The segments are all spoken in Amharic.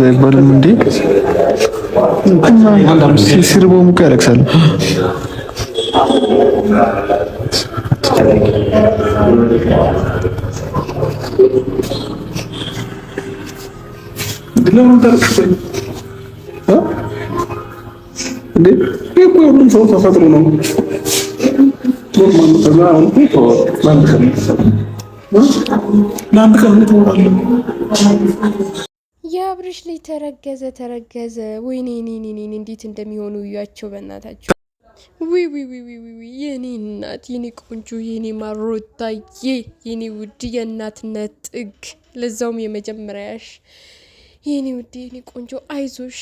አይባልም እንዴ? ሲርበው ሙቀ ያለቅሳል። ሁሉም ሰው ተፈጥሮ ነው። የአብርሽ ልጅ ተረገዘ። ወይኔ እንዴት እንደሚሆኑ እያቸው በእናታቸው። የኔ እናት፣ የኔ ቆንጆ፣ የኔ ማሮታዬ፣ የኔ ውድ የእናትነት ጥግ፣ ለዛውም የመጀመሪያሽ የኔ ውድ የኔ ቆንጆ፣ አይዞሽ።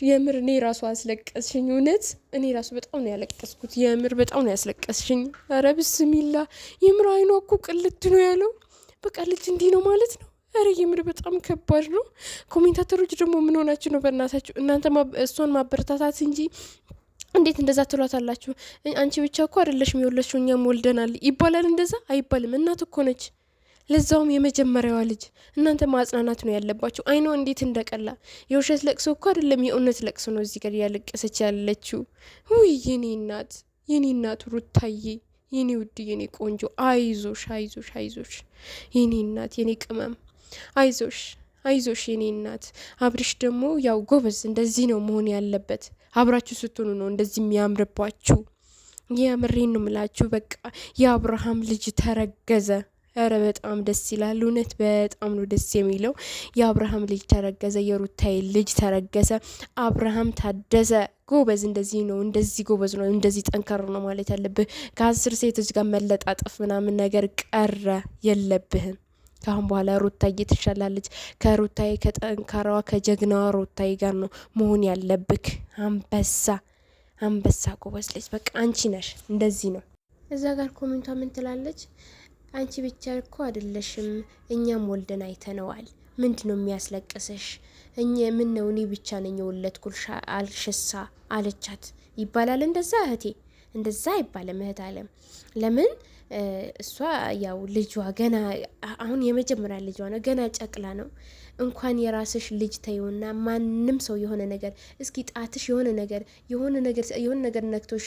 የምር እኔ ራሱ አስለቀስሽኝ። እውነት እኔ ራሱ በጣም ነው ያለቀስኩት። የምር በጣም ነው ያስለቀስሽኝ። ኧረ ብስሚላ፣ የምር አይኗ እኮ ቅልት ነው ያለው። በቃ ልጅ እንዲህ ነው ማለት ነው። ኧረ የምር በጣም ከባድ ነው። ኮሜንታተሮች ደግሞ ምን ሆናችሁ ነው በእናታችሁ? እናንተ እሷን ማበረታታት እንጂ እንዴት እንደዛ ትሏታላችሁ? አንቺ ብቻ እኮ አይደለሽም የወለድሽው፣ እኛም ወልደናል ይባላል። እንደዛ አይባልም። እናት እኮ ነች፣ ለዛውም የመጀመሪያዋ ልጅ። እናንተ ማጽናናት ነው ያለባችሁ። አይኖ እንዴት እንደቀላ። የውሸት ለቅሶ እኮ አይደለም የእውነት ለቅሶ ነው እዚህ ጋር ያለቀሰች ያለችው። ውይ የኔ እናት ሩታዬ፣ የኔ ውድ የኔ ቆንጆ፣ አይዞሽ የኔ እናት፣ የኔ ቅመም፣ አይዞሽ የኔ እናት። አብርሽ ደግሞ ያው ጎበዝ፣ እንደዚህ ነው መሆን ያለበት። አብራችሁ ስትሆኑ ነው እንደዚህ የሚያምርባችሁ። የምሬን ነው ምላችሁ። በቃ የአብርሃም ልጅ ተረገዘ። ኧረ በጣም ደስ ይላል። እውነት በጣም ነው ደስ የሚለው። የአብርሃም ልጅ ተረገዘ፣ የሩታዬ ልጅ ተረገዘ። አብርሃም ታደሰ ጎበዝ። እንደዚህ ነው፣ እንደዚህ ጎበዝ ነው፣ እንደዚህ ጠንከር ነው ማለት ያለብህ። ከ10 ሴቶች ጋር መለጣጠፍ ምናምን ነገር ቀረ የለብህም። ካሁን በኋላ ሩታዬ ትሻላለች። ከሩታዬ ከጠንካራዋ ከጀግናዋ ሩታዬ ጋር ነው መሆን ያለብክ። አንበሳ ጎበዝ ልጅ። በቃ አንቺ ነሽ። እንደዚህ ነው። እዛ ጋር ኮሜንቷ ምን ትላለች? አንቺ ብቻ እኮ አይደለሽም፣ እኛም ወልደን አይተነዋል። ምንድን ነው የሚያስለቅስሽ? ምን ነው እኔ ብቻ ነኝ የወለድኩልሽ አልሽሳ አለቻት። ይባላል እንደዛ እህቴ? እንደዛ አይባልም እህት አለም። ለምን እሷ ያው ልጇ ገና አሁን የመጀመሪያ ልጇ ነው፣ ገና ጨቅላ ነው። እንኳን የራስሽ ልጅ ተይውና ማንም ሰው የሆነ ነገር እስኪ ጣትሽ የሆነ ነገር ነክቶሽ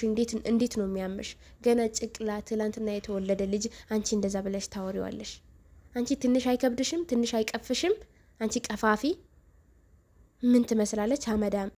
እንዴት ነው የሚያምሽ? ገና ጨቅላ ትላንትና የተወለደ ልጅ አንቺ እንደዛ ብለሽ ታወሪዋለሽ? አንቺ ትንሽ አይከብድሽም? ትንሽ አይቀፍሽም? አንቺ ቀፋፊ ምን ትመስላለች? አመዳም